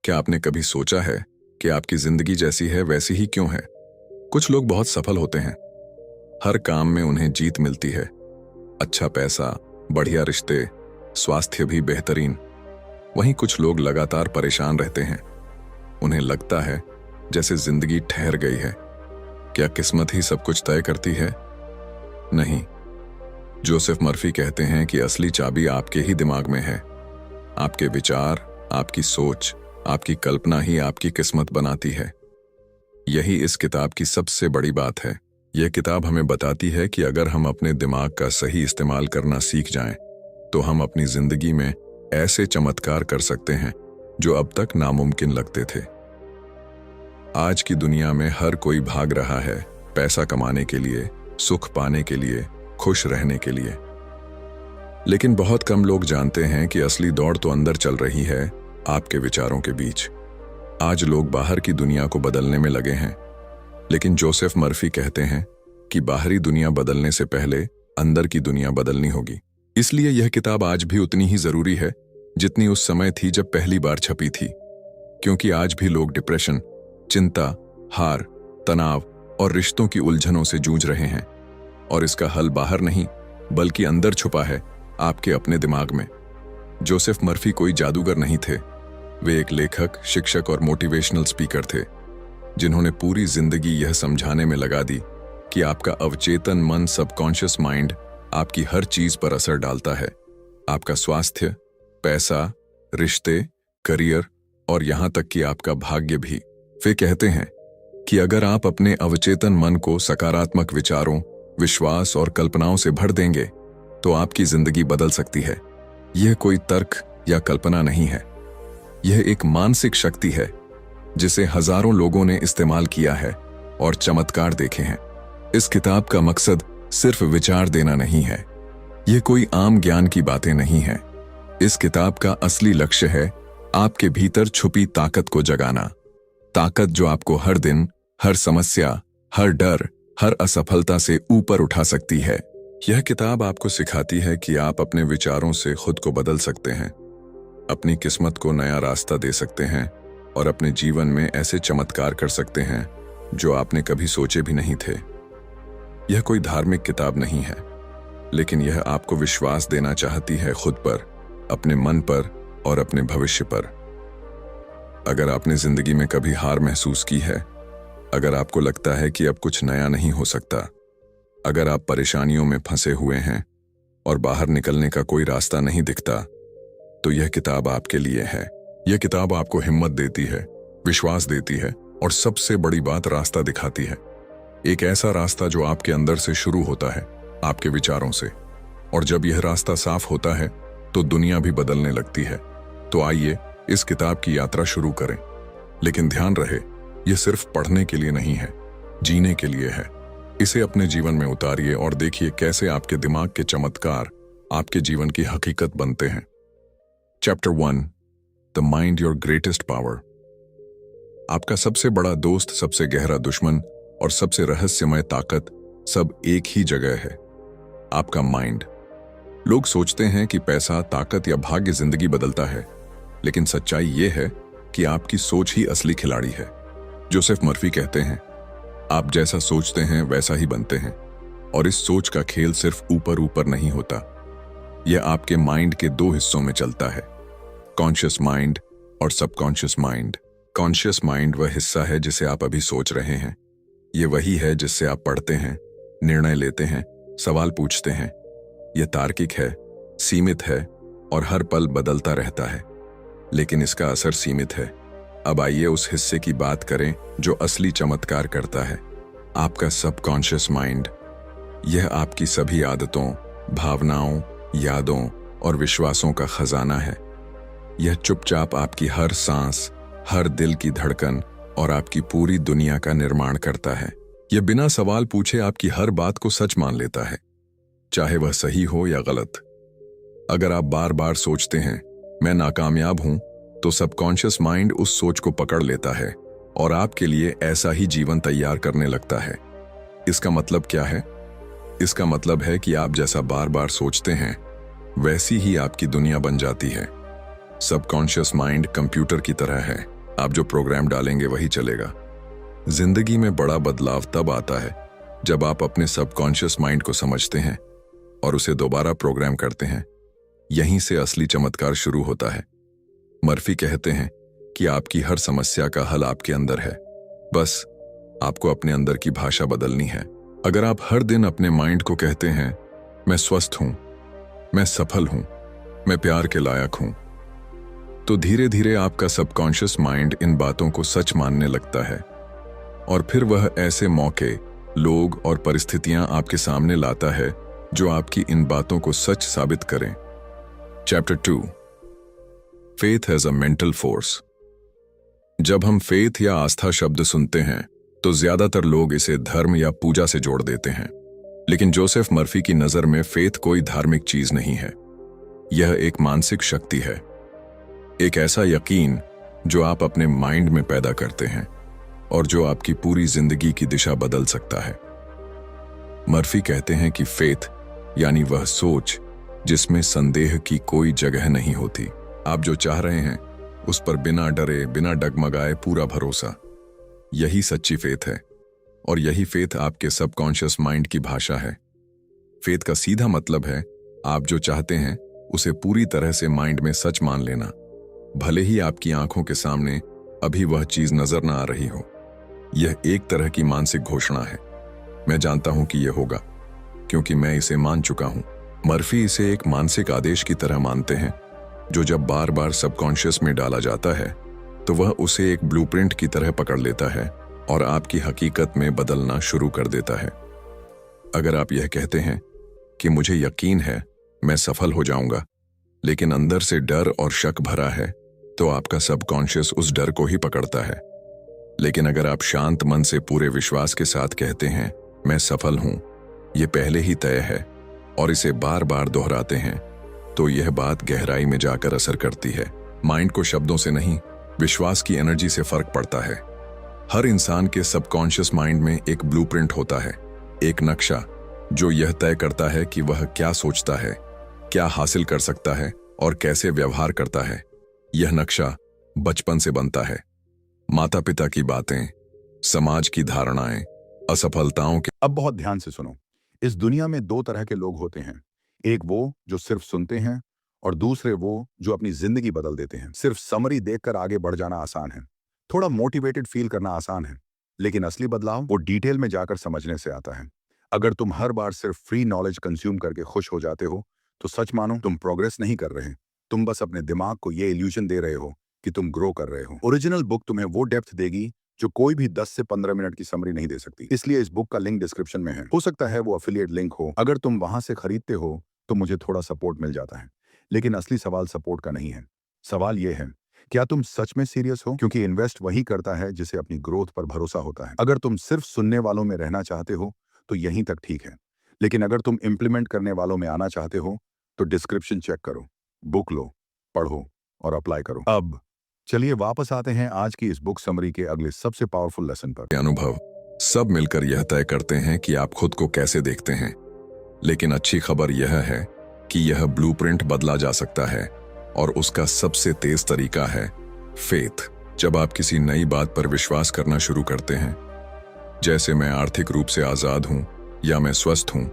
क्या आपने कभी सोचा है कि आपकी जिंदगी जैसी है वैसी ही क्यों है? कुछ लोग बहुत सफल होते हैं, हर काम में उन्हें जीत मिलती है, अच्छा पैसा, बढ़िया रिश्ते, स्वास्थ्य भी बेहतरीन। वहीं कुछ लोग लगातार परेशान रहते हैं, उन्हें लगता है जैसे जिंदगी ठहर गई है। क्या किस्मत ही सब कुछ तय करती है? नहीं। जोसेफ मर्फी कहते हैं कि असली चाबी आपके ही दिमाग में है। आपके विचार, आपकी सोच, आपकी कल्पना ही आपकी किस्मत बनाती है। यही इस किताब की सबसे बड़ी बात है। यह किताब हमें बताती है कि अगर हम अपने दिमाग का सही इस्तेमाल करना सीख जाएं, तो हम अपनी जिंदगी में ऐसे चमत्कार कर सकते हैं जो अब तक नामुमकिन लगते थे। आज की दुनिया में हर कोई भाग रहा है पैसा कमाने के लिए, सुख पाने के लिए, खुश रहने के लिए। लेकिन बहुत कम लोग जानते हैं कि असली दौड़ तो अंदर चल रही है, आपके विचारों के बीच। आज लोग बाहर की दुनिया को बदलने में लगे हैं, लेकिन जोसेफ मर्फी कहते हैं कि बाहरी दुनिया बदलने से पहले अंदर की दुनिया बदलनी होगी। इसलिए यह किताब आज भी उतनी ही जरूरी है जितनी उस समय थी जब पहली बार छपी थी। क्योंकि आज भी लोग डिप्रेशन, चिंता, हार, तनाव और रिश्तों की उलझनों से जूझ रहे हैं, और इसका हल बाहर नहीं बल्कि अंदर छुपा है, आपके अपने दिमाग में। जोसेफ मर्फी कोई जादूगर नहीं थे। वे एक लेखक, शिक्षक और मोटिवेशनल स्पीकर थे, जिन्होंने पूरी जिंदगी यह समझाने में लगा दी कि आपका अवचेतन मन, सबकॉन्शियस माइंड, आपकी हर चीज पर असर डालता है। आपका स्वास्थ्य, पैसा, रिश्ते, करियर और यहां तक कि आपका भाग्य भी। वे कहते हैं कि अगर आप अपने अवचेतन मन को सकारात्मक विचारों, विश्वास और कल्पनाओं से भर देंगे, तो आपकी जिंदगी बदल सकती है। यह कोई तर्क या कल्पना नहीं है, यह एक मानसिक शक्ति है जिसे हजारों लोगों ने इस्तेमाल किया है और चमत्कार देखे हैं। इस किताब का मकसद सिर्फ विचार देना नहीं है, यह कोई आम ज्ञान की बातें नहीं है। इस किताब का असली लक्ष्य है आपके भीतर छुपी ताकत को जगाना। ताकत जो आपको हर दिन, हर समस्या, हर डर, हर असफलता से ऊपर उठा सकती है। यह किताब आपको सिखाती है कि आप अपने विचारों से खुद को बदल सकते हैं, अपनी किस्मत को नया रास्ता दे सकते हैं और अपने जीवन में ऐसे चमत्कार कर सकते हैं जो आपने कभी सोचे भी नहीं थे। यह कोई धार्मिक किताब नहीं है, लेकिन यह आपको विश्वास देना चाहती है खुद पर, अपने मन पर और अपने भविष्य पर। अगर आपने जिंदगी में कभी हार महसूस की है, अगर आपको लगता है कि अब कुछ नया नहीं हो सकता, अगर आप परेशानियों में फंसे हुए हैं और बाहर निकलने का कोई रास्ता नहीं दिखता, तो यह किताब आपके लिए है। यह किताब आपको हिम्मत देती है, विश्वास देती है और सबसे बड़ी बात, रास्ता दिखाती है। एक ऐसा रास्ता जो आपके अंदर से शुरू होता है, आपके विचारों से। और जब यह रास्ता साफ होता है तो दुनिया भी बदलने लगती है। तो आइए इस किताब की यात्रा शुरू करें। लेकिन ध्यान रहे, यह सिर्फ पढ़ने के लिए नहीं है, जीने के लिए है। इसे अपने जीवन में उतारिए और देखिए कैसे आपके दिमाग के चमत्कार आपके जीवन की हकीकत बनते हैं। Chapter 1, the mind your greatest power. आपका सबसे बड़ा दोस्त, सबसे गहरा दुश्मन और सबसे रहस्यमय ताकत सब एक ही जगह है, आपका माइंड। लोग सोचते हैं कि पैसा, ताकत या भाग्य जिंदगी बदलता है, लेकिन सच्चाई यह है कि आपकी सोच ही असली खिलाड़ी है। जोसेफ मर्फी कहते हैं, आप जैसा सोचते हैं वैसा ही बनते हैं। और इस सोच का खेल सिर्फ ऊपर ऊपर नहीं होता, यह आपके माइंड के दो हिस्सों में चलता है, कॉन्शियस माइंड और सबकॉन्शियस माइंड। कॉन्शियस माइंड वह हिस्सा है जिसे आप अभी सोच रहे हैं। यह वही है जिससे आप पढ़ते हैं, निर्णय लेते हैं, सवाल पूछते हैं। यह तार्किक है, सीमित है और हर पल बदलता रहता है, लेकिन इसका असर सीमित है। अब आइए उस हिस्से की बात करें जो असली चमत्कार करता है, आपका सबकॉन्शियस माइंड। यह आपकी सभी आदतों, भावनाओं, यादों और विश्वासों का खजाना है। यह चुपचाप आपकी हर सांस, हर दिल की धड़कन और आपकी पूरी दुनिया का निर्माण करता है। यह बिना सवाल पूछे आपकी हर बात को सच मान लेता है, चाहे वह सही हो या गलत। अगर आप बार बार सोचते हैं मैं नाकामयाब हूं, तो सबकॉन्शियस माइंड उस सोच को पकड़ लेता है और आपके लिए ऐसा ही जीवन तैयार करने लगता है। इसका मतलब क्या है? इसका मतलब है कि आप जैसा बार बार सोचते हैं, वैसी ही आपकी दुनिया बन जाती है। सबकॉन्शियस माइंड कंप्यूटर की तरह है, आप जो प्रोग्राम डालेंगे वही चलेगा। जिंदगी में बड़ा बदलाव तब आता है जब आप अपने सबकॉन्शियस माइंड को समझते हैं और उसे दोबारा प्रोग्राम करते हैं। यहीं से असली चमत्कार शुरू होता है। मर्फी कहते हैं कि आपकी हर समस्या का हल आपके अंदर है, बस आपको अपने अंदर की भाषा बदलनी है। अगर आप हर दिन अपने माइंड को कहते हैं, मैं स्वस्थ हूं, मैं सफल हूं, मैं प्यार के लायक हूं, तो धीरे धीरे आपका सबकॉन्शियस माइंड इन बातों को सच मानने लगता है और फिर वह ऐसे मौके, लोग और परिस्थितियां आपके सामने लाता है जो आपकी इन बातों को सच साबित करें। Chapter 2, faith as a mental force. जब हम फेथ या आस्था शब्द सुनते हैं तो ज्यादातर लोग इसे धर्म या पूजा से जोड़ देते हैं, लेकिन जोसेफ मर्फी की नजर में फेथ कोई धार्मिक चीज नहीं है। यह एक मानसिक शक्ति है, एक ऐसा यकीन जो आप अपने माइंड में पैदा करते हैं और जो आपकी पूरी जिंदगी की दिशा बदल सकता है। मर्फी कहते हैं कि फेथ यानी वह सोच जिसमें संदेह की कोई जगह नहीं होती। आप जो चाह रहे हैं उस पर बिना डरे, बिना डगमगाए पूरा भरोसा, यही सच्ची फेथ है और यही फेथ आपके सबकॉन्शियस माइंड की भाषा है। फेथ का सीधा मतलब है आप जो चाहते हैं उसे पूरी तरह से माइंड में सच मान लेना, भले ही आपकी आंखों के सामने अभी वह चीज नजर ना आ रही हो। यह एक तरह की मानसिक घोषणा है। मैं जानता हूं कि यह होगा क्योंकि मैं इसे मान चुका हूं। मर्फी इसे एक मानसिक आदेश की तरह मानते हैं जो जब बार बार सबकॉन्शियस में डाला जाता है तो वह उसे एक ब्लूप्रिंट की तरह पकड़ लेता है और आपकी हकीकत में बदलना शुरू कर देता है। अगर आप यह कहते हैं कि मुझे यकीन है मैं सफल हो जाऊंगा, लेकिन अंदर से डर और शक भरा है, तो आपका सबकॉन्शियस उस डर को ही पकड़ता है। लेकिन अगर आप शांत मन से पूरे विश्वास के साथ कहते हैं मैं सफल हूं, यह पहले ही तय है, और इसे बार बार दोहराते हैं, तो यह बात गहराई में जाकर असर करती है। माइंड को शब्दों से नहीं, विश्वास की एनर्जी से फर्क पड़ता है। हर इंसान के सबकॉन्शियस माइंड में एक ब्लूप्रिंट होता है, एक नक्शा जो यह तय करता है कि वह क्या सोचता है, क्या हासिल कर सकता है और कैसे व्यवहार करता है। यह नक्शा बचपन से बनता है। माता पिता की बातें, समाज की धारणाएं, असफलताओं के। अब बहुत ध्यान से सुनो। इस दुनिया में दो तरह के लोग होते हैं, एक वो जो सिर्फ सुनते हैं और दूसरे वो जो अपनी जिंदगी बदल देते हैं। सिर्फ समरी देखकर आगे बढ़ जाना आसान है, थोड़ा मोटिवेटेड फील करना आसान है, लेकिन असली बदलाव वो डिटेल में जाकर समझने से आता है। अगर तुम हर बार सिर्फ फ्री नॉलेज कंज्यूम करके खुश हो जाते हो तो सच मानो तुम प्रोग्रेस नहीं कर रहे। तुम बस अपने दिमाग को ये इल्यूजन दे रहे हो कि तुम ग्रो कर रहे हो। ओरिजिनल बुक तुम्हें वो डेप्थ देगी जो कोई भी 10 से 15 मिनट की समरी नहीं दे सकती। इसलिए इस बुक का लिंक डिस्क्रिप्शन में है। हो सकता है वो अफिलिएट लिंक हो। अगर तुम वहां से खरीदते हो तो मुझे थोड़ा सपोर्ट मिल जाता है, लेकिन असली सवाल सपोर्ट का नहीं है। सवाल ये है, क्या तुम सच में सीरियस हो? क्योंकि इन्वेस्ट वही करता है जिसे अपनी ग्रोथ पर भरोसा होता है। अगर तुम सिर्फ सुनने वालों में रहना चाहते हो तो यहीं तक ठीक है, लेकिन अगर तुम इंप्लीमेंट करने वालों में आना चाहते हो तो डिस्क्रिप्शन चेक करो, बुक लो, पढ़ो और अप्लाई करो। अब चलिए वापस आते हैं आज की इस बुक समरी के अगले सबसे पावरफुल लेसन पर। अनुभव सब मिलकर यह तय करते हैं कि आप खुद को कैसे देखते हैं, लेकिन अच्छी खबर यह है कि यह ब्लूप्रिंट बदला जा सकता है और उसका सबसे तेज तरीका है फेथ। जब आप किसी नई बात पर विश्वास करना शुरू करते हैं, जैसे मैं आर्थिक रूप से आजाद हूं या मैं स्वस्थ हूं,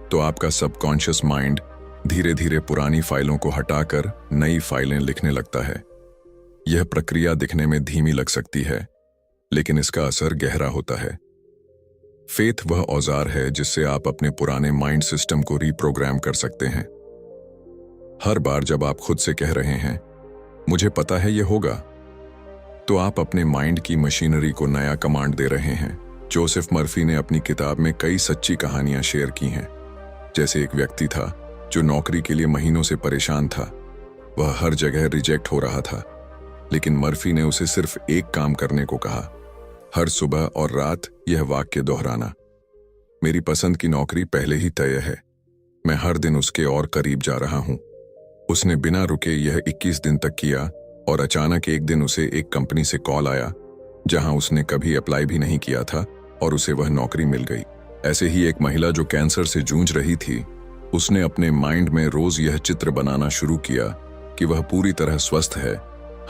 तो आपका सबकॉन्शियस माइंड धीरे धीरे पुरानी फाइलों को हटाकर नई फाइलें लिखने लगता है। यह प्रक्रिया दिखने में धीमी लग सकती है, लेकिन इसका असर गहरा होता है। फेथ वह औजार है जिससे आप अपने पुराने माइंड सिस्टम को रीप्रोग्राम कर सकते हैं। हर बार जब आप खुद से कह रहे हैं मुझे पता है यह होगा, तो आप अपने माइंड की मशीनरी को नया कमांड दे रहे हैं। जोसेफ मर्फी ने अपनी किताब में कई सच्ची कहानियां शेयर की हैं। जैसे एक व्यक्ति था जो नौकरी के लिए महीनों से परेशान था। वह हर जगह रिजेक्ट हो रहा था, लेकिन मर्फी ने उसे सिर्फ एक काम करने को कहा, हर सुबह और रात यह वाक्य दोहराना, मेरी पसंद की नौकरी पहले ही तय है, मैं हर दिन उसके और करीब जा रहा हूं। उसने बिना रुके यह 21 दिन तक किया और अचानक एक दिन उसे एक कंपनी से कॉल आया जहां उसने कभी अप्लाई भी नहीं किया था और उसे वह नौकरी मिल गई। ऐसे ही एक महिला जो कैंसर से जूझ रही थी, उसने अपने माइंड में रोज यह चित्र बनाना शुरू किया कि वह पूरी तरह स्वस्थ है,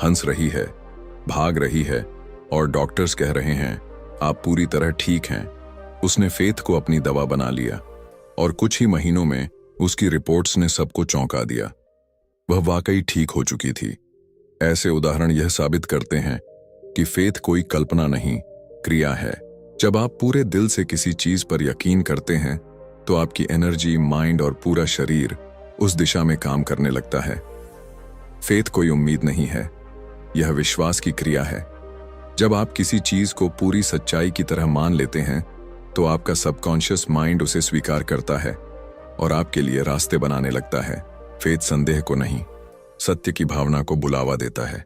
हंस रही है, भाग रही है और डॉक्टर्स कह रहे हैं आप पूरी तरह ठीक हैं। उसने फेथ को अपनी दवा बना लिया और कुछ ही महीनों में उसकी रिपोर्ट्स ने सबको चौंका दिया। वह वाकई ठीक हो चुकी थी। ऐसे उदाहरण यह साबित करते हैं कि फेथ कोई कल्पना नहीं, क्रिया है। जब आप पूरे दिल से किसी चीज पर यकीन करते हैं तो आपकी एनर्जी, माइंड और पूरा शरीर उस दिशा में काम करने लगता है। फेथ कोई उम्मीद नहीं है, यह विश्वास की क्रिया है। जब आप किसी चीज को पूरी सच्चाई की तरह मान लेते हैं तो आपका सबकॉन्शियस माइंड उसे स्वीकार करता है और आपके लिए रास्ते बनाने लगता है। फेथ संदेह को नहीं, सत्य की भावना को बुलावा देता है।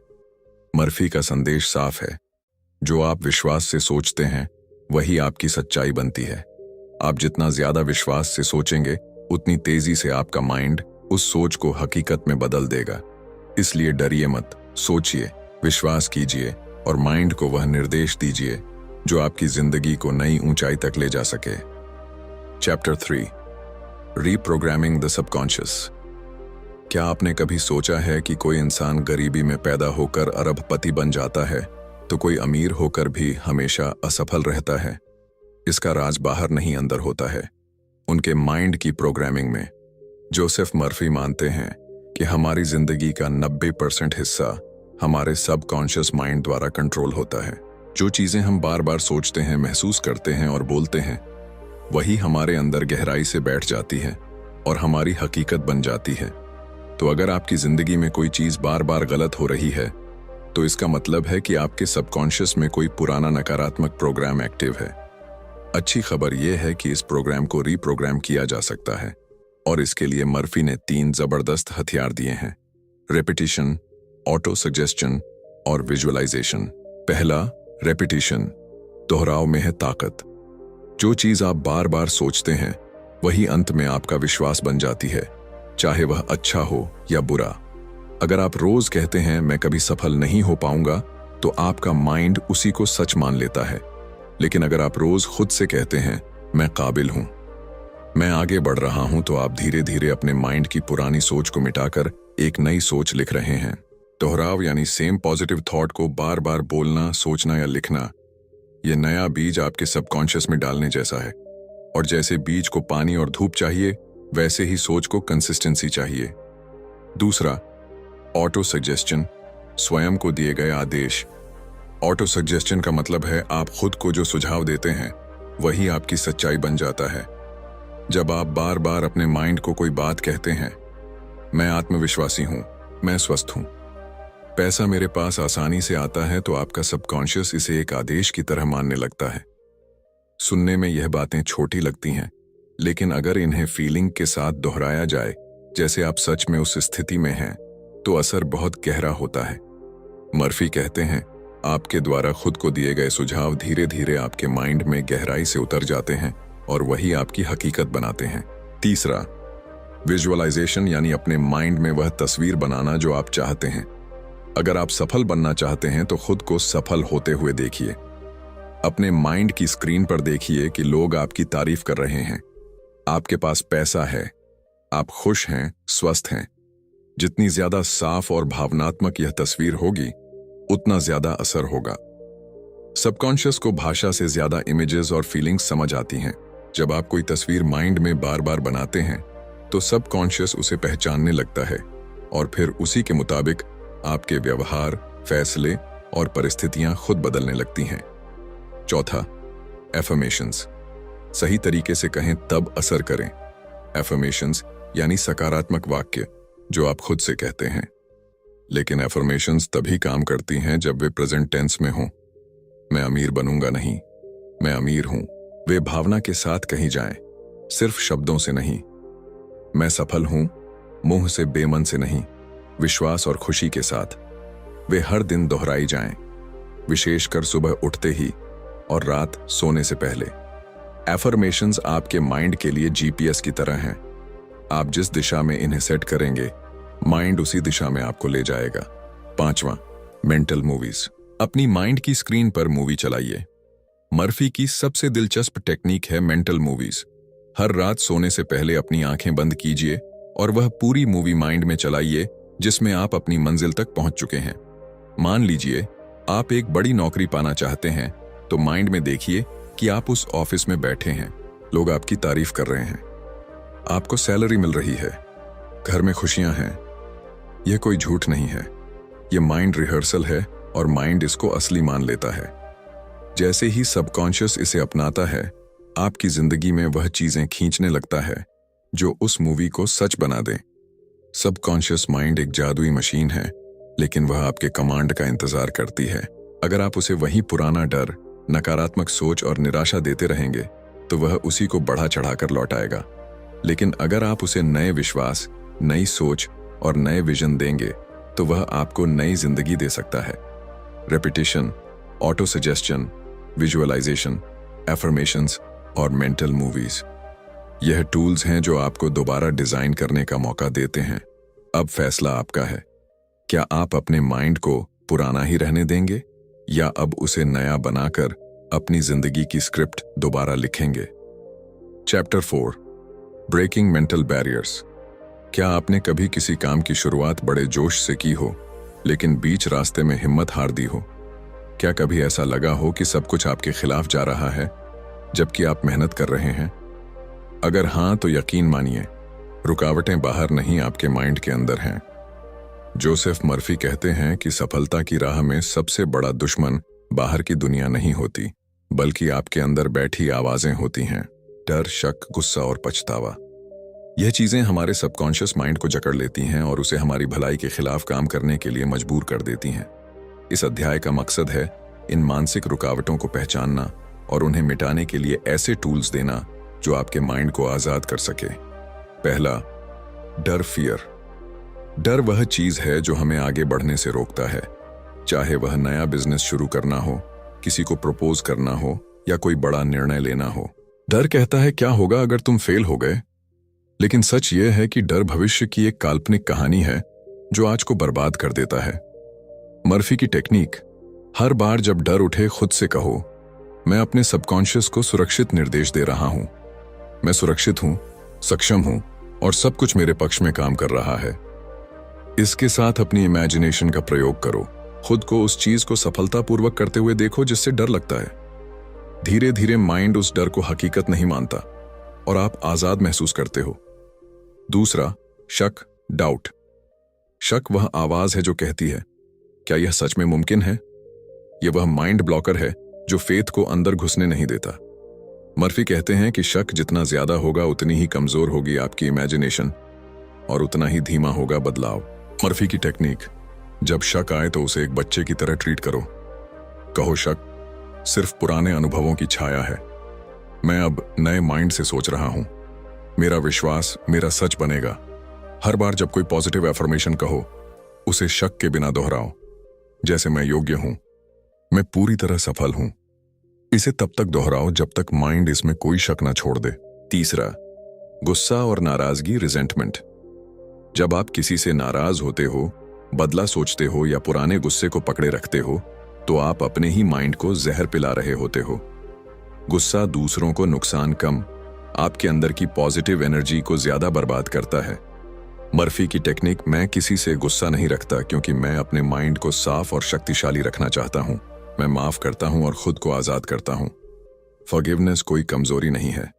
मर्फी का संदेश साफ है, जो आप विश्वास से सोचते हैं वही आपकी सच्चाई बनती है। आप जितना ज्यादा विश्वास से सोचेंगे उतनी तेजी से आपका माइंड उस सोच को हकीकत में बदल देगा। इसलिए डरिए मत, सोचिए, विश्वास कीजिए और माइंड को वह निर्देश दीजिए जो आपकी जिंदगी को नई ऊंचाई तक ले जा सके। Chapter 3, reprogramming the subconscious. क्या आपने कभी सोचा है कि कोई इंसान गरीबी में पैदा होकर अरबपति बन जाता है तो कोई अमीर होकर भी हमेशा असफल रहता है? इसका राज बाहर नहीं अंदर होता है, उनके माइंड की प्रोग्रामिंग में। जोसेफ मर्फी मानते हैं कि हमारी जिंदगी का 90% हिस्सा हमारे सबकॉन्शियस माइंड द्वारा कंट्रोल होता है। जो चीजें हम बार बार सोचते हैं, महसूस करते हैं और बोलते हैं, वही हमारे अंदर गहराई से बैठ जाती है और हमारी हकीकत बन जाती है। तो अगर आपकी जिंदगी में कोई चीज बार बार गलत हो रही है तो इसका मतलब है कि आपके सबकॉन्शियस में कोई पुराना नकारात्मक प्रोग्राम एक्टिव है। अच्छी खबर यह है कि इस प्रोग्राम को रीप्रोग्राम किया जा सकता है और इसके लिए मर्फी ने 3 जबरदस्त हथियार दिए हैं: रेपिटिशन, ऑटो सजेस्शन और विजुअलाइजेशन। पहला, रेपिटिशन। दोहराव में है ताकत। जो चीज आप बार बार सोचते हैं वही अंत में आपका विश्वास बन जाती है, चाहे वह अच्छा हो या बुरा। अगर आप रोज कहते हैं मैं कभी सफल नहीं हो पाऊंगा तो आपका माइंड उसी को सच मान लेता है। लेकिन अगर आप रोज खुद से कहते हैं मैं काबिल हूं, मैं आगे बढ़ रहा हूं, तो आप धीरे धीरे अपने माइंड की पुरानी सोच को मिटाकर एक नई सोच लिख रहे हैं। दोहराव यानी सेम पॉजिटिव थॉट को बार बार बोलना, सोचना या लिखना, यह नया बीज आपके सबकॉन्शियस में डालने जैसा है। और जैसे बीज को पानी और धूप चाहिए, वैसे ही सोच को कंसिस्टेंसी चाहिए। दूसरा, ऑटो सजेस्शन, स्वयं को दिए गए आदेश। ऑटो सजेस्शन का मतलब है आप खुद को जो सुझाव देते हैं वही आपकी सच्चाई बन जाता है। जब आप बार बार अपने माइंड को कोई बात कहते हैं, मैं आत्मविश्वासी हूं, मैं स्वस्थ हूं, पैसा मेरे पास आसानी से आता है, तो आपका सबकॉन्शियस इसे एक आदेश की तरह मानने लगता है। सुनने में यह बातें छोटी लगती हैं, लेकिन अगर इन्हें फीलिंग के साथ दोहराया जाए, जैसे आप सच में उस स्थिति में हैं, तो असर बहुत गहरा होता है। मर्फी कहते हैं आपके द्वारा खुद को दिए गए सुझाव धीरे धीरे आपके माइंड में गहराई से उतर जाते हैं और वही आपकी हकीकत बनाते हैं। तीसरा, विजुअलाइजेशन यानी अपने माइंड में वह तस्वीर बनाना जो आप चाहते हैं। अगर आप सफल बनना चाहते हैं तो खुद को सफल होते हुए देखिए। अपने माइंड की स्क्रीन पर देखिए कि लोग आपकी तारीफ कर रहे हैं, आपके पास पैसा है, आप खुश हैं, स्वस्थ हैं। जितनी ज्यादा साफ और भावनात्मक यह तस्वीर होगी, उतना ज्यादा असर होगा। सबकॉन्शियस को भाषा से ज्यादा इमेजेस और फीलिंग्स समझ आती हैं। जब आप कोई तस्वीर माइंड में बार बार बनाते हैं तो सबकॉन्शियस उसे पहचानने लगता है और फिर उसी के मुताबिक आपके व्यवहार, फैसले और परिस्थितियां खुद बदलने लगती हैं। चौथा, एफर्मेशंस। सही तरीके से कहें तब असर करें। एफर्मेशंस यानी सकारात्मक वाक्य जो आप खुद से कहते हैं। लेकिन एफर्मेशंस तभी काम करती हैं जब वे प्रेजेंट टेंस में हों। मैं अमीर बनूंगा नहीं, मैं अमीर हूं, वे भावना के साथ कही जाएं, सिर्फ शब्दों से नहीं। मैं सफल हूं, मुंह से, बेमन से नहीं, विश्वास और खुशी के साथ। वे हर दिन दोहराई जाएं, विशेषकर सुबह उठते ही और रात सोने से पहले। एफर्मेशंस आपके माइंड के लिए जीपीएस की तरह हैं। आप जिस दिशा में इन्हें सेट करेंगे, माइंड उसी दिशा में आपको ले जाएगा। पांचवा, मेंटल मूवीज। अपनी माइंड की स्क्रीन पर मूवी चलाइए। मर्फी की सबसे दिलचस्प टेक्निक है मेंटल मूवीज। हर रात सोने से पहले अपनी आंखें बंद कीजिए और वह पूरी मूवी माइंड में चलाइए जिसमें आप अपनी मंजिल तक पहुंच चुके हैं। मान लीजिए आप एक बड़ी नौकरी पाना चाहते हैं तो माइंड में देखिए कि आप उस ऑफिस में बैठे हैं, लोग आपकी तारीफ कर रहे हैं, आपको सैलरी मिल रही है, घर में खुशियां हैं। यह कोई झूठ नहीं है, यह माइंड रिहर्सल है और माइंड इसको असली मान लेता है। जैसे ही सबकॉन्शियस इसे अपनाता है, आपकी जिंदगी में वह चीजें खींचने लगता है जो उस मूवी को सच बना दें। सबकॉन्शियस माइंड एक जादुई मशीन है, लेकिन वह आपके कमांड का इंतजार करती है। अगर आप उसे वही पुराना डर, नकारात्मक सोच और निराशा देते रहेंगे तो वह उसी को बढ़ा चढ़ाकर लौटाएगा। लेकिन अगर आप उसे नए विश्वास, नई सोच और नए विजन देंगे तो वह आपको नई जिंदगी दे सकता है। Repetition, auto suggestion, visualisation, affirmations और मेंटल मूवीज, यह टूल्स हैं जो आपको दोबारा डिजाइन करने का मौका देते हैं। अब फैसला आपका है, क्या आप अपने माइंड को पुराना ही रहने देंगे या अब उसे नया बनाकर अपनी जिंदगी की स्क्रिप्ट दोबारा लिखेंगे। Chapter 4, breaking mental barriers. क्या आपने कभी किसी काम की शुरुआत बड़े जोश से की हो, लेकिन बीच रास्ते में हिम्मत हार दी हो? क्या कभी ऐसा लगा हो कि सब कुछ आपके खिलाफ जा रहा है जबकि आप मेहनत कर रहे हैं? अगर हां तो यकीन मानिए, रुकावटें बाहर नहीं, आपके माइंड के अंदर हैं। जोसेफ मर्फी कहते हैं कि सफलता की राह में सबसे बड़ा दुश्मन बाहर की दुनिया नहीं होती, बल्कि आपके अंदर बैठी आवाजें होती हैं। डर, शक, गुस्सा और पछतावा, यह चीजें हमारे सबकॉन्शियस माइंड को जकड़ लेती हैं और उसे हमारी भलाई के खिलाफ काम करने के लिए मजबूर कर देती हैं। इस अध्याय का मकसद है इन मानसिक रुकावटों को पहचानना और उन्हें मिटाने के लिए ऐसे टूल्स देना जो आपके माइंड को आजाद कर सके। पहला, डर, फियर। डर वह चीज है जो हमें आगे बढ़ने से रोकता है, चाहे वह नया बिजनेस शुरू करना हो, किसी को प्रपोज करना हो या कोई बड़ा निर्णय लेना हो। डर कहता है क्या होगा अगर तुम फेल हो गए, लेकिन सच यह है कि डर भविष्य की एक काल्पनिक कहानी है जो आज को बर्बाद कर देता है। मर्फी की टेक्निक, हर बार जब डर उठे खुद से कहो, मैं अपने सबकॉन्शियस को सुरक्षित निर्देश दे रहा हूं, मैं सुरक्षित हूं, सक्षम हूं और सब कुछ मेरे पक्ष में काम कर रहा है। इसके साथ अपनी इमेजिनेशन का प्रयोग करो, खुद को उस चीज को सफलतापूर्वक करते हुए देखो जिससे डर लगता है। धीरे धीरे माइंड उस डर को हकीकत नहीं मानता और आप आजाद महसूस करते हो। दूसरा, शक, डाउट। शक वह आवाज है जो कहती है क्या यह सच में मुमकिन है। यह वह माइंड ब्लॉकर है जो फेथ को अंदर घुसने नहीं देता। मर्फी कहते हैं कि शक जितना ज्यादा होगा उतनी ही कमजोर होगी आपकी इमेजिनेशन और उतना ही धीमा होगा बदलाव। मर्फी की टेक्निक, जब शक आए तो उसे एक बच्चे की तरह ट्रीट करो। कहो, शक सिर्फ पुराने अनुभवों की छाया है, मैं अब नए माइंड से सोच रहा हूं, मेरा विश्वास मेरा सच बनेगा। हर बार जब कोई पॉजिटिव एफर्मेशन कहो, उसे शक के बिना दोहराओ, जैसे मैं योग्य हूं, मैं पूरी तरह सफल हूं। इसे तब तक दोहराओ जब तक माइंड इसमें कोई शक ना छोड़ दे। तीसरा, गुस्सा और नाराजगी, रिजेंटमेंट। जब आप किसी से नाराज होते हो, बदला सोचते हो या पुराने गुस्से को पकड़े रखते हो, तो आप अपने ही माइंड को जहर पिला रहे होते हो। गुस्सा दूसरों को नुकसान कम, आपके अंदर की पॉजिटिव एनर्जी को ज्यादा बर्बाद करता है। मर्फी की टेक्निक, मैं किसी से गुस्सा नहीं रखता क्योंकि मैं अपने माइंड को साफ और शक्तिशाली रखना चाहता हूं। मैं माफ करता हूं और खुद को आजाद करता हूं। फॉरगिवनेस कोई कमजोरी नहीं है,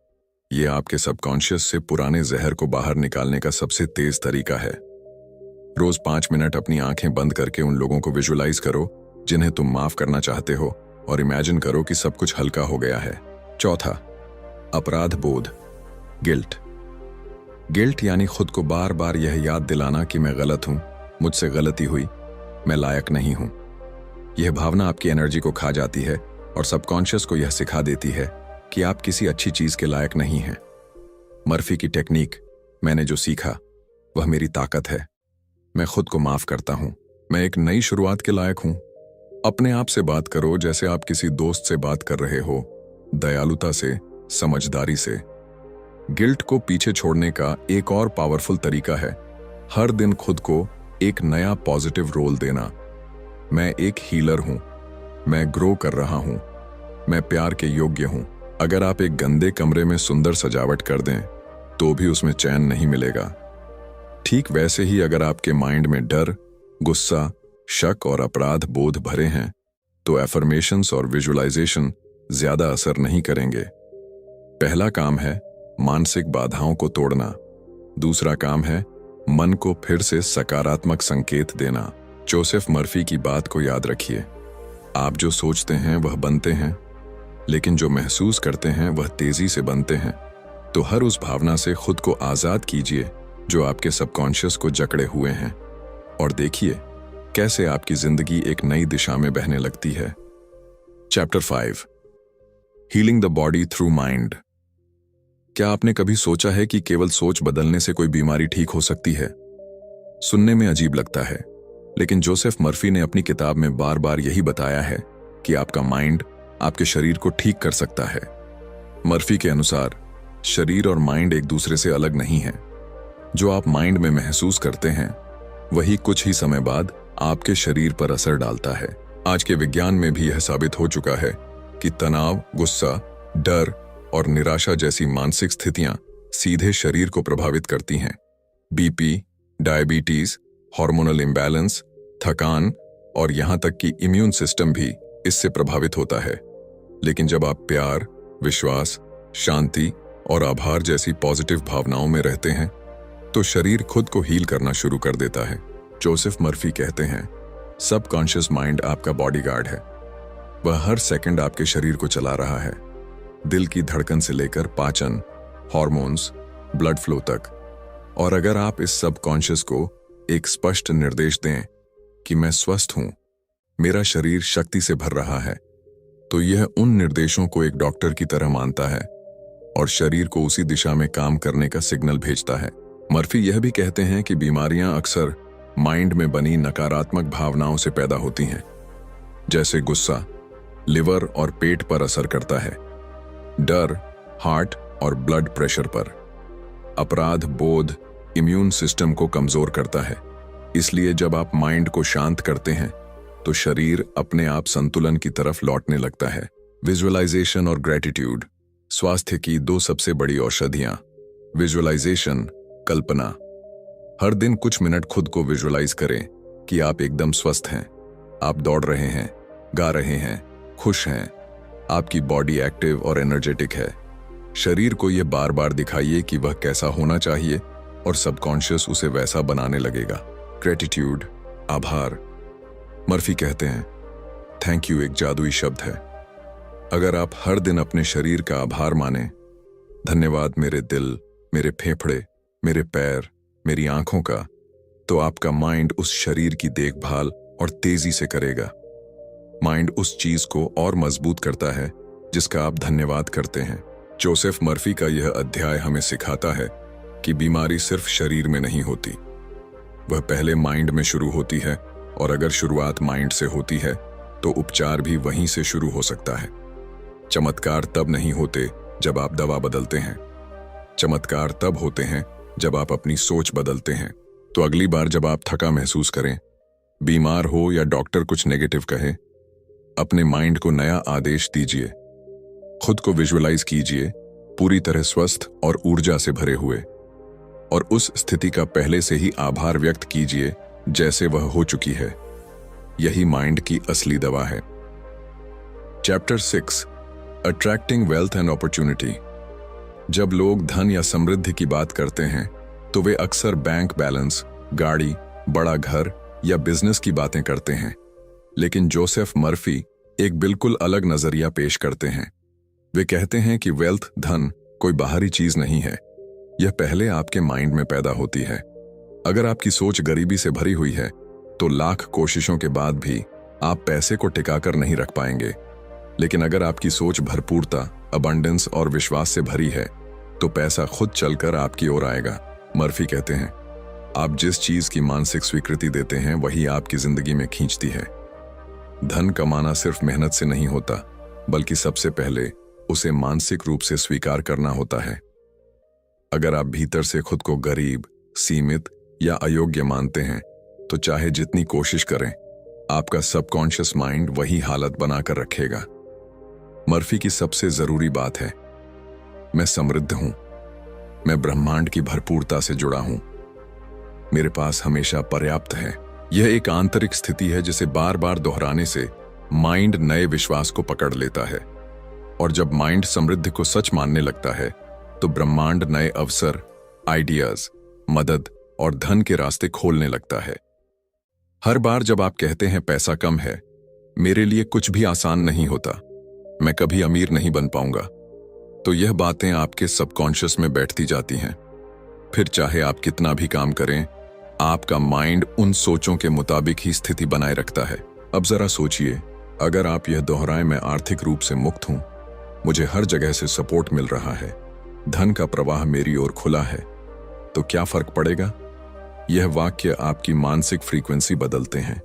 यह आपके सबकॉन्शियस से पुराने जहर को बाहर निकालने का सबसे तेज तरीका है। रोज 5 मिनट अपनी आंखें बंद करके उन लोगों को विजुअलाइज करो जिन्हें तुम माफ करना चाहते हो और इमेजिन करो कि सब कुछ हल्का हो गया है। चौथा, अपराध बोध, गिल्ट। गिल्ट यानी खुद को बार बार यह याद दिलाना कि मैं गलत हूं, मुझसे गलती हुई, मैं लायक नहीं हूं। यह भावना आपकी एनर्जी को खा जाती है और सबकॉन्शियस को यह सिखा देती है कि आप किसी अच्छी चीज के लायक नहीं हैं। मर्फी की टेक्निक, मैंने जो सीखा वह मेरी ताकत है, मैं खुद को माफ करता हूं, मैं एक नई शुरुआत के लायक हूं। अपने आप से बात करो जैसे आप किसी दोस्त से बात कर रहे हो, दयालुता से, समझदारी से। गिल्ट को पीछे छोड़ने का एक और पावरफुल तरीका है हर दिन खुद को एक नया पॉजिटिव रोल देना। मैं एक हीलर हूं, मैं ग्रो कर रहा हूं, मैं प्यार के योग्य हूं। अगर आप एक गंदे कमरे में सुंदर सजावट कर दें तो भी उसमें चैन नहीं मिलेगा। ठीक वैसे ही अगर आपके माइंड में डर, गुस्सा, शक और अपराध बोध भरे हैं तो एफर्मेशंस और विजुअलाइजेशन ज्यादा असर नहीं करेंगे। पहला काम है मानसिक बाधाओं को तोड़ना। दूसरा काम है मन को फिर से सकारात्मक संकेत देना। जोसेफ मर्फी की बात को याद रखिए, आप जो सोचते हैं वह बनते हैं, लेकिन जो महसूस करते हैं वह तेजी से बनते हैं। तो हर उस भावना से खुद को आजाद कीजिए जो आपके सबकॉन्शियस को जकड़े हुए हैं, और देखिए कैसे आपकी जिंदगी एक नई दिशा में बहने लगती है। Chapter 5, healing the body through mind. क्या आपने कभी सोचा है कि केवल सोच बदलने से कोई बीमारी ठीक हो सकती है? सुनने में अजीब लगता है, लेकिन जोसेफ मर्फी ने अपनी किताब में बार बार यही बताया है कि आपका माइंड आपके शरीर को ठीक कर सकता है। मर्फी के अनुसार शरीर और माइंड एक दूसरे से अलग नहीं है। जो आप माइंड में महसूस करते हैं वही कुछ ही समय बाद आपके शरीर पर असर डालता है। आज के विज्ञान में भी यह साबित हो चुका है कि तनाव, गुस्सा, डर और निराशा जैसी मानसिक स्थितियां सीधे शरीर को प्रभावित करती हैं। बीपी, डायबिटीज, हार्मोनल इम्बैलेंस, थकान और यहां तक कि इम्यून सिस्टम भी इससे प्रभावित होता है। लेकिन जब आप प्यार, विश्वास, शांति और आभार जैसी पॉजिटिव भावनाओं में रहते हैं तो शरीर खुद को हील करना शुरू कर देता है। जोसेफ मर्फी कहते हैं, सबकॉन्शियस माइंड आपका बॉडीगार्ड है। वह हर सेकंड आपके शरीर को चला रहा है, दिल की धड़कन से लेकर पाचन, हार्मोन्स, ब्लड फ्लो तक। और अगर आप इस सबकॉन्शियस को एक स्पष्ट निर्देश दें कि मैं स्वस्थ हूं, मेरा शरीर शक्ति से भर रहा है, तो यह उन निर्देशों को एक डॉक्टर की तरह मानता है और शरीर को उसी दिशा में काम करने का सिग्नल भेजता है। मर्फी यह भी कहते हैं कि बीमारियां अक्सर माइंड में बनी नकारात्मक भावनाओं से पैदा होती हैं, जैसे गुस्सा लिवर और पेट पर असर करता है, डर हार्ट और ब्लड प्रेशर पर, अपराध बोध इम्यून सिस्टम को कमजोर करता है। इसलिए जब आप माइंड को शांत करते हैं तो शरीर अपने आप संतुलन की तरफ लौटने लगता है। विजुअलाइजेशन और ग्रेटिट्यूड, स्वास्थ्य की दो सबसे बड़ी औषधियां। विजुअलाइजेशन, कल्पना। हर दिन कुछ मिनट खुद को विजुअलाइज करें कि आप एकदम स्वस्थ हैं, आप दौड़ रहे हैं, गा रहे हैं, खुश हैं, आपकी बॉडी एक्टिव और एनर्जेटिक है। शरीर को यह बार बार दिखाइए कि वह कैसा होना चाहिए और सबकॉन्शियस उसे वैसा बनाने लगेगा। ग्रेटिट्यूड, आभार। मर्फी कहते हैं, थैंक यू एक जादुई शब्द है। अगर आप हर दिन अपने शरीर का आभार माने, धन्यवाद मेरे दिल, मेरे फेफड़े, मेरे पैर, मेरी आंखों का, तो आपका माइंड उस शरीर की देखभाल और तेजी से करेगा। माइंड उस चीज को और मजबूत करता है जिसका आप धन्यवाद करते हैं। जोसेफ मर्फी का यह अध्याय हमें सिखाता है कि बीमारी सिर्फ शरीर में नहीं होती, वह पहले माइंड में शुरू होती है, और अगर शुरुआत माइंड से होती है तो उपचार भी वहीं से शुरू हो सकता है। चमत्कार तब नहीं होते जब आप दवा बदलते हैं, चमत्कार तब होते हैं जब आप अपनी सोच बदलते हैं। तो अगली बार जब आप थका महसूस करें, बीमार हो या डॉक्टर कुछ नेगेटिव कहे, अपने माइंड को नया आदेश दीजिए। खुद को विजुअलाइज कीजिए पूरी तरह स्वस्थ और ऊर्जा से भरे हुए, और उस स्थिति का पहले से ही आभार व्यक्त कीजिए जैसे वह हो चुकी है। यही माइंड की असली दवा है। Chapter 6, attracting wealth and opportunity. जब लोग धन या समृद्धि की बात करते हैं तो वे अक्सर बैंक बैलेंस, गाड़ी, बड़ा घर या बिजनेस की बातें करते हैं। लेकिन जोसेफ मर्फी एक बिल्कुल अलग नजरिया पेश करते हैं। वे कहते हैं कि वेल्थ, धन, कोई बाहरी चीज नहीं है, यह पहले आपके माइंड में पैदा होती है। अगर आपकी सोच गरीबी से भरी हुई है तो लाख कोशिशों के बाद भी आप पैसे को टिकाकर नहीं रख पाएंगे। लेकिन अगर आपकी सोच भरपूरता, अबंडेंस और विश्वास से भरी है तो पैसा खुद चलकर आपकी ओर आएगा। मर्फी कहते हैं, आप जिस चीज की मानसिक स्वीकृति देते हैं वही आपकी जिंदगी में खींचती है। धन कमाना सिर्फ मेहनत से नहीं होता, बल्कि सबसे पहले उसे मानसिक रूप से स्वीकार करना होता है। अगर आप भीतर से खुद को गरीब, सीमित या अयोग्य मानते हैं तो चाहे जितनी कोशिश करें, आपका सबकॉन्शियस माइंड वही हालत बनाकर रखेगा। मर्फी की सबसे जरूरी बात है, मैं समृद्ध हूं, मैं ब्रह्मांड की भरपूरता से जुड़ा हूं, मेरे पास हमेशा पर्याप्त है। यह एक आंतरिक स्थिति है जिसे बार बार दोहराने से माइंड नए विश्वास को पकड़ लेता है, और जब माइंड समृद्धि को सच मानने लगता है तो ब्रह्मांड नए अवसर, आइडियाज, मदद और धन के रास्ते खोलने लगता है। हर बार जब आप कहते हैं पैसा कम है, मेरे लिए कुछ भी आसान नहीं होता, मैं कभी अमीर नहीं बन पाऊंगा, तो यह बातें आपके सबकॉन्शियस में बैठती जाती हैं। फिर चाहे आप कितना भी काम करें, आपका माइंड उन सोचों के मुताबिक ही स्थिति बनाए रखता है। अब जरा सोचिए, अगर आप यह दोहराएं, मैं आर्थिक रूप से मुक्त हूं, मुझे हर जगह से सपोर्ट मिल रहा है, धन का प्रवाह मेरी ओर खुला है, तो क्या फर्क पड़ेगा? यह वाक्य आपकी मानसिक फ्रीक्वेंसी बदलते हैं।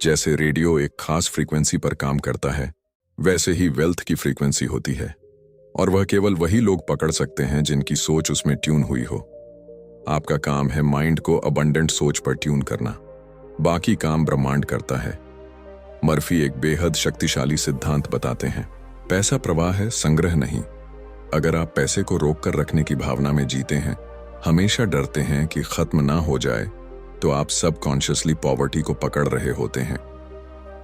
जैसे रेडियो एक खास फ्रीक्वेंसी पर काम करता है, वैसे ही वेल्थ की फ्रीक्वेंसी होती है, और वह केवल वही लोग पकड़ सकते हैं जिनकी सोच उसमें ट्यून हुई हो। आपका काम है माइंड को अबंडेंट सोच पर ट्यून करना, बाकी काम ब्रह्मांड करता है। मर्फी एक बेहद शक्तिशाली सिद्धांत बताते हैं, पैसा प्रवाह है, संग्रह नहीं। अगर आप पैसे को रोक कर रखने की भावना में जीते हैं, हमेशा डरते हैं कि खत्म ना हो जाए, तो आप सबकॉन्शियसली पॉवर्टी को पकड़ रहे होते हैं।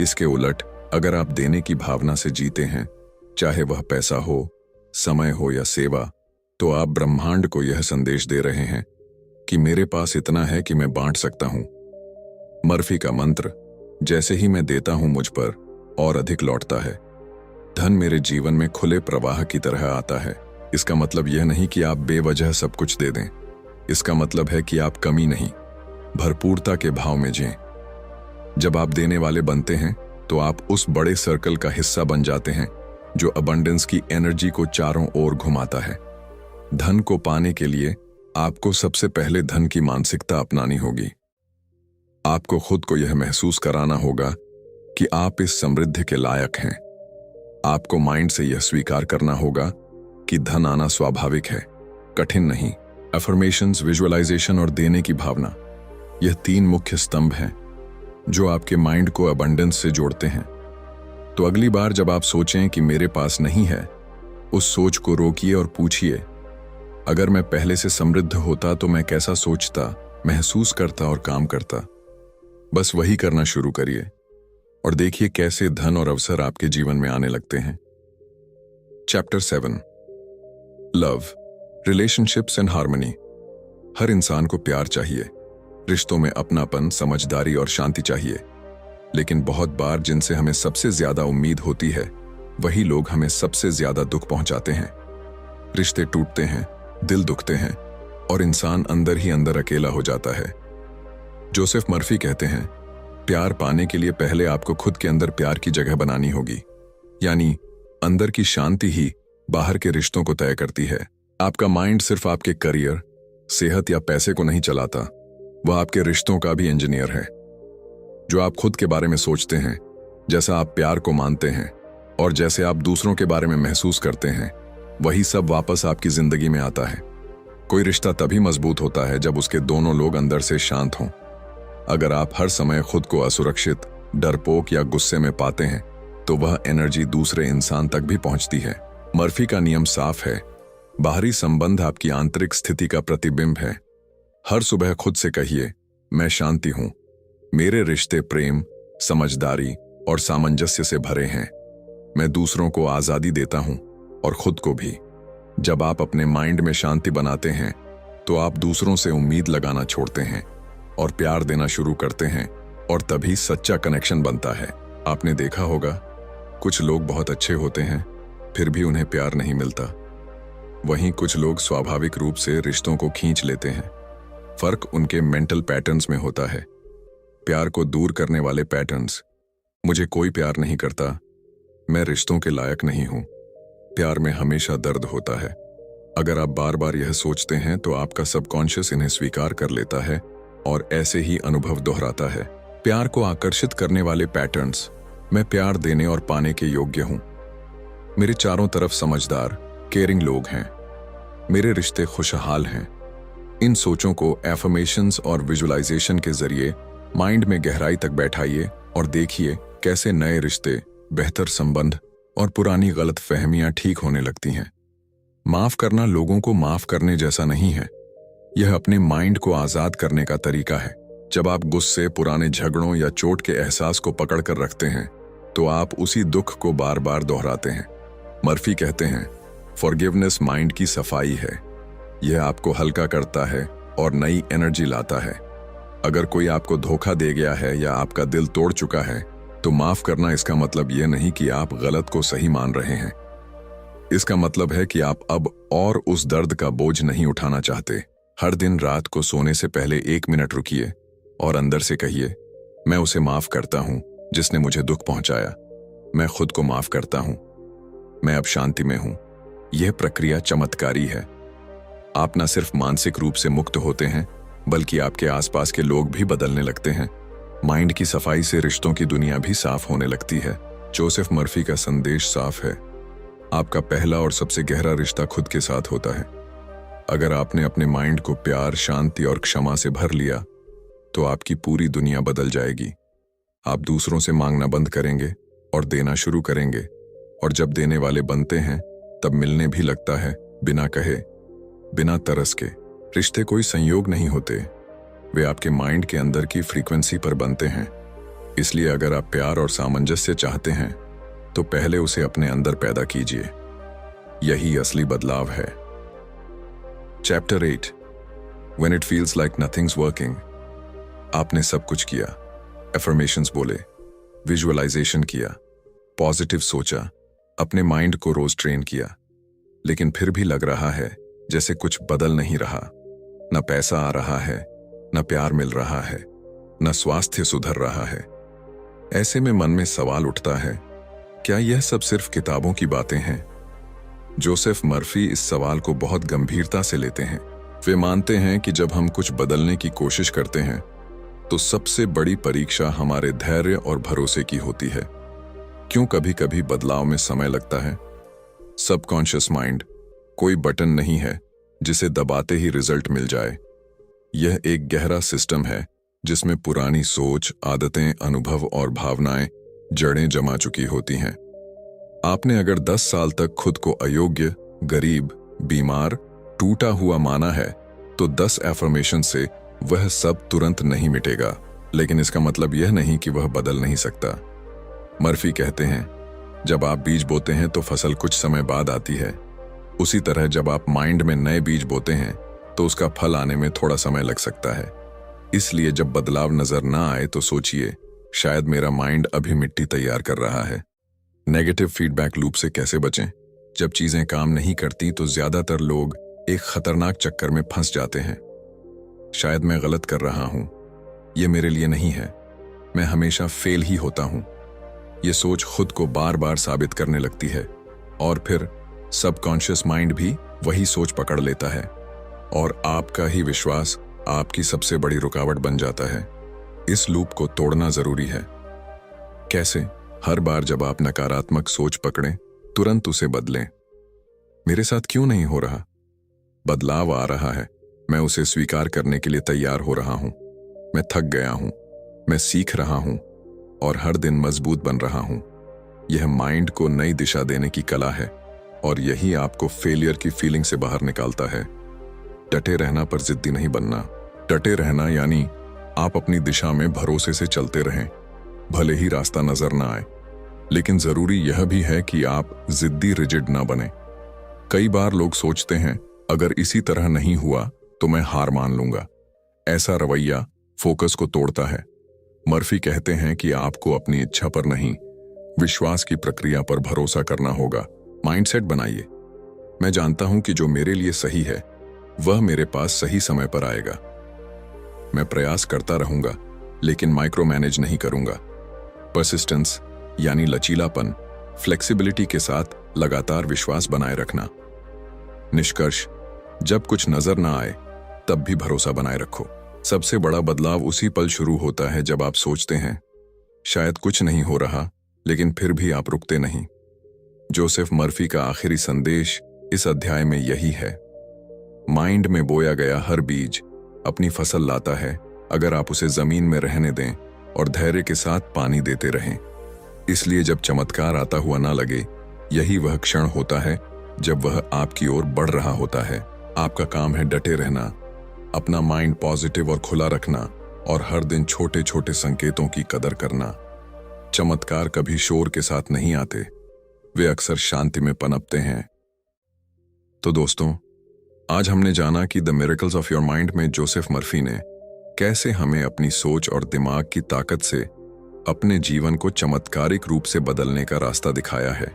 इसके उलट अगर आप देने की भावना से जीते हैं, चाहे वह पैसा हो, समय हो या सेवा, तो आप ब्रह्मांड को यह संदेश दे रहे हैं कि मेरे पास इतना है कि मैं बांट सकता हूं। मर्फी का मंत्र, जैसे ही मैं देता हूं मुझ पर और अधिक लौटता है। धन मेरे जीवन में खुले प्रवाह की तरह आता है। इसका मतलब यह नहीं कि आप बेवजह सब कुछ दे दें, इसका मतलब है कि आप कमी नहीं, भरपूरता के भाव में जिएं। जब आप देने वाले बनते हैं तो आप उस बड़े सर्कल का हिस्सा बन जाते हैं जो अबंडेंस की एनर्जी को चारों ओर घुमाता है। धन को पाने के लिए आपको सबसे पहले धन की मानसिकता अपनानी होगी। आपको खुद को यह महसूस कराना होगा कि आप इस समृद्धि के लायक हैं। आपको माइंड से यह स्वीकार करना होगा कि धन आना स्वाभाविक है, कठिन नहीं। अफर्मेशंस, विजुअलाइजेशन और देने की भावना, यह 3 मुख्य स्तंभ हैं जो आपके माइंड को अबंडेंस से जोड़ते हैं। तो अगली बार जब आप सोचें कि मेरे पास नहीं है, उस सोच को रोकिए और पूछिए, अगर मैं पहले से समृद्ध होता तो मैं कैसा सोचता, महसूस करता और काम करता। बस वही करना शुरू करिए और देखिए कैसे धन और अवसर आपके जीवन में आने लगते हैं। Chapter 7, love, relationships and harmony. हर इंसान को प्यार चाहिए, रिश्तों में अपनापन, समझदारी और शांति चाहिए, लेकिन बहुत बार जिनसे हमें सबसे ज्यादा उम्मीद होती है, वही लोग हमें सबसे ज्यादा दुख पहुंचाते हैं। रिश्ते टूटते हैं, दिल दुखते हैं और इंसान अंदर ही अंदर अकेला हो जाता है। जोसेफ मर्फी कहते हैं, प्यार पाने के लिए पहले आपको खुद के अंदर प्यार की जगह बनानी होगी, यानी अंदर की शांति ही बाहर के रिश्तों को तय करती है। आपका माइंड सिर्फ आपके करियर, सेहत या पैसे को नहीं चलाता, वह आपके रिश्तों का भी इंजीनियर है। जो आप खुद के बारे में सोचते हैं, जैसा आप प्यार को मानते हैं और जैसे आप दूसरों के बारे में महसूस करते हैं, वही सब वापस आपकी जिंदगी में आता है। कोई रिश्ता तभी मजबूत होता है जब उसके दोनों लोग अंदर से शांत हों। अगर आप हर समय खुद को असुरक्षित, डरपोक या गुस्से में पाते हैं, तो वह एनर्जी दूसरे इंसान तक भी पहुंचती है। मर्फी का नियम साफ है, बाहरी संबंध आपकी आंतरिक स्थिति का प्रतिबिंब है। हर सुबह खुद से कहिए, मैं शांति हूं, मेरे रिश्ते प्रेम, समझदारी और सामंजस्य से भरे हैं, मैं दूसरों को आजादी देता हूं और खुद को भी। जब आप अपने माइंड में शांति बनाते हैं, तो आप दूसरों से उम्मीद लगाना छोड़ते हैं और प्यार देना शुरू करते हैं, और तभी सच्चा कनेक्शन बनता है। आपने देखा होगा, कुछ लोग बहुत अच्छे होते हैं, फिर भी उन्हें प्यार नहीं मिलता। वहीं कुछ लोग स्वाभाविक रूप से रिश्तों को खींच लेते हैं। फर्क उनके मेंटल पैटर्न्स में होता है। प्यार को दूर करने वाले पैटर्न्स, मुझे कोई प्यार नहीं करता, मैं रिश्तों के लायक नहीं हूं। प्यार में हमेशा दर्द होता है। अगर आप बार बार यह सोचते हैं, तो आपका सबकॉन्शियस इन्हें स्वीकार कर लेता है और ऐसे ही अनुभव दोहराता है। प्यार को आकर्षित करने वाले पैटर्न्स, मैं प्यार देने और पाने के योग्य हूं, मेरे चारों तरफ समझदार, केयरिंग लोग हैं, मेरे रिश्ते खुशहाल हैं। इन सोचों को एफर्मेशंस और विजुअलाइजेशन के जरिए माइंड में गहराई तक बैठाइए और देखिए कैसे नए रिश्ते, बेहतर संबंध और पुरानी गलत फहमियां ठीक होने लगती हैं। माफ करना लोगों को माफ करने जैसा नहीं है, यह अपने माइंड को आजाद करने का तरीका है। जब आप गुस्से, पुराने झगड़ों या चोट के एहसास को पकड़ कर रखते हैं, तो आप उसी दुख को बार बार दोहराते हैं। मर्फी कहते हैं, फॉरगिवनेस माइंड की सफाई है। यह आपको हल्का करता है और नई एनर्जी लाता है। अगर कोई आपको धोखा दे गया है या आपका दिल तोड़ चुका है, तो माफ करना इसका मतलब यह नहीं कि आप गलत को सही मान रहे हैं। इसका मतलब है कि आप अब और उस दर्द का बोझ नहीं उठाना चाहते। हर दिन रात को सोने से पहले 1 मिनट रुकिए और अंदर से कहिए, मैं उसे माफ करता हूं जिसने मुझे दुख पहुंचाया। मैं खुद को माफ करता हूं। मैं अब शांति में हूं। यह प्रक्रिया चमत्कारी है। आप न सिर्फ मानसिक रूप से मुक्त होते हैं, बल्कि आपके आसपास के लोग भी बदलने लगते हैं। माइंड की सफाई से रिश्तों की दुनिया भी साफ होने लगती है। जोसेफ मर्फी का संदेश साफ है। आपका पहला और सबसे गहरा रिश्ता खुद के साथ होता है। अगर आपने अपने माइंड को प्यार, शांति और क्षमा से भर लिया, तो आपकी पूरी दुनिया बदल जाएगी। आप दूसरों से मांगना बंद करेंगे और देना शुरू करेंगे। और जब देने वाले बनते हैं, तब मिलने भी लगता है, बिना कहे, बिना तरस के। रिश्ते कोई संयोग नहीं होते, वे आपके माइंड के अंदर की फ्रीक्वेंसी पर बनते हैं। इसलिए अगर आप प्यार और सामंजस्य चाहते हैं, तो पहले उसे अपने अंदर पैदा कीजिए। यही असली बदलाव है। Chapter 8, When it feels like nothing's working। आपने सब कुछ किया, एफर्मेशंस बोले, विजुअलाइजेशन किया, पॉजिटिव सोचा, अपने माइंड को रोज ट्रेन किया, लेकिन फिर भी लग रहा है जैसे कुछ बदल नहीं रहा। न पैसा आ रहा है, न प्यार मिल रहा है, न स्वास्थ्य सुधर रहा है। ऐसे में मन में सवाल उठता है, क्या यह सब सिर्फ किताबों की बातें हैं? जोसेफ मर्फी इस सवाल को बहुत गंभीरता से लेते हैं। वे मानते हैं कि जब हम कुछ बदलने की कोशिश करते हैं, तो सबसे बड़ी परीक्षा हमारे धैर्य और भरोसे की होती है। क्यों कभी कभी बदलाव में समय लगता है? सबकॉन्शियस माइंड कोई बटन नहीं है जिसे दबाते ही रिजल्ट मिल जाए। यह एक गहरा सिस्टम है जिसमें पुरानी सोच, आदतें, अनुभव और भावनाएं जड़ें जमा चुकी होती हैं। आपने अगर 10 साल तक खुद को अयोग्य, गरीब, बीमार, टूटा हुआ माना है, तो 10 एफर्मेशन से वह सब तुरंत नहीं मिटेगा। लेकिन इसका मतलब यह नहीं कि वह बदल नहीं सकता। मर्फी कहते हैं, जब आप बीज बोते हैं तो फसल कुछ समय बाद आती है। उसी तरह जब आप माइंड में नए बीज बोते हैं, तो उसका फल आने में थोड़ा समय लग सकता है। इसलिए जब बदलाव नजर ना आए तो सोचिए, शायद मेरा माइंड अभी मिट्टी तैयार कर रहा है। नेगेटिव फीडबैक लूप से कैसे बचें? जब चीजें काम नहीं करती तो ज्यादातर लोग एक खतरनाक चक्कर में फंस जाते हैं। शायद मैं गलत कर रहा हूं, यह मेरे लिए नहीं है, मैं हमेशा फेल ही होता हूं। यह सोच खुद को बार बार साबित करने लगती है और फिर सबकॉन्शियस माइंड भी वही सोच पकड़ लेता है और आपका ही विश्वास आपकी सबसे बड़ी रुकावट बन जाता है। इस लूप को तोड़ना जरूरी है। कैसे? हर बार जब आप नकारात्मक सोच पकड़ें, तुरंत उसे बदलें। मेरे साथ क्यों नहीं हो रहा? बदलाव आ रहा है, मैं उसे स्वीकार करने के लिए तैयार हो रहा हूं। मैं थक गया हूं, मैं सीख रहा हूं और हर दिन मजबूत बन रहा हूं। यह माइंड को नई दिशा देने की कला है और यही आपको फेलियर की फीलिंग से बाहर निकालता है। डटे रहना पर जिद्दी नहीं बनना। डटे रहना यानी आप अपनी दिशा में भरोसे से चलते रहें, भले ही रास्ता नजर ना आए। लेकिन जरूरी यह भी है कि आप जिद्दी रिजिड ना बने। कई बार लोग सोचते हैं, अगर इसी तरह नहीं हुआ तो मैं हार मान लूंगा। ऐसा रवैया फोकस को तोड़ता है। मर्फी कहते हैं कि आपको अपनी इच्छा पर नहीं, विश्वास की प्रक्रिया पर भरोसा करना होगा। माइंडसेट बनाइए, मैं जानता हूं कि जो मेरे लिए सही है वह मेरे पास सही समय पर आएगा। मैं प्रयास करता रहूंगा, लेकिन माइक्रो मैनेज नहीं करूंगा। परसिस्टेंस यानी लचीलापन, फ्लेक्सिबिलिटी के साथ लगातार विश्वास बनाए रखना। निष्कर्ष, जब कुछ नजर ना आए तब भी भरोसा बनाए रखो। सबसे बड़ा बदलाव उसी पल शुरू होता है जब आप सोचते हैं, शायद कुछ नहीं हो रहा, लेकिन फिर भी आप रुकते नहीं। जोसेफ मर्फी का आखिरी संदेश इस अध्याय में यही है। माइंड में बोया गया हर बीज अपनी फसल लाता है, अगर आप उसे जमीन में रहने दें और धैर्य के साथ पानी देते रहें। इसलिए जब चमत्कार आता हुआ ना लगे, यही वह क्षण होता है जब वह आपकी ओर बढ़ रहा होता है। आपका काम है डटे रहना, अपना माइंड पॉजिटिव और खुला रखना और हर दिन छोटे छोटे संकेतों की कदर करना। चमत्कार कभी शोर के साथ नहीं आते, वे अक्सर शांति में पनपते हैं। तो दोस्तों, आज हमने जाना कि the miracles of your mind में जोसेफ मर्फी ने कैसे हमें अपनी सोच और दिमाग की ताकत से अपने जीवन को चमत्कारिक रूप से बदलने का रास्ता दिखाया है।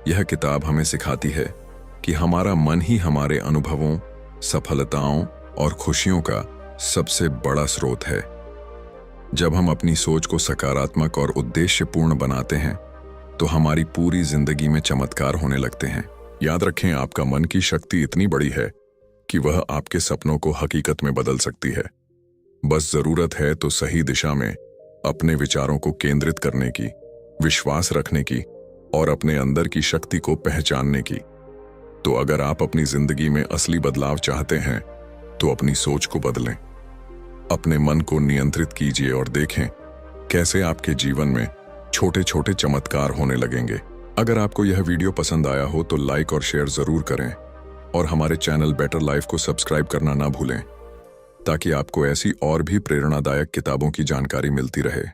यह किताब हमें सिखाती है कि हमारा मन ही हमारे अनुभवों, सफलताओं और खुशियों का सबसे बड़ा स्रोत है। जब हम अपनी सोच को सकारात्मक और उद्देश्यपूर्ण बनाते हैं तो हमारी पूरी जिंदगी में चमत्कार होने लगते हैं। याद रखें, आपका मन की शक्ति इतनी बड़ी है कि वह आपके सपनों को हकीकत में बदल सकती है। बस जरूरत है तो सही दिशा में अपने विचारों को केंद्रित करने की, विश्वास रखने की और अपने अंदर की शक्ति को पहचानने की। तो अगर आप अपनी जिंदगी में असली बदलाव चाहते हैं तो अपनी सोच को बदलें, अपने मन को नियंत्रित कीजिए और देखें कैसे आपके जीवन में छोटे छोटे चमत्कार होने लगेंगे। अगर आपको यह वीडियो पसंद आया हो तो लाइक और शेयर जरूर करें और हमारे चैनल बेटर लाइफ को सब्सक्राइब करना ना भूलें, ताकि आपको ऐसी और भी प्रेरणादायक किताबों की जानकारी मिलती रहे।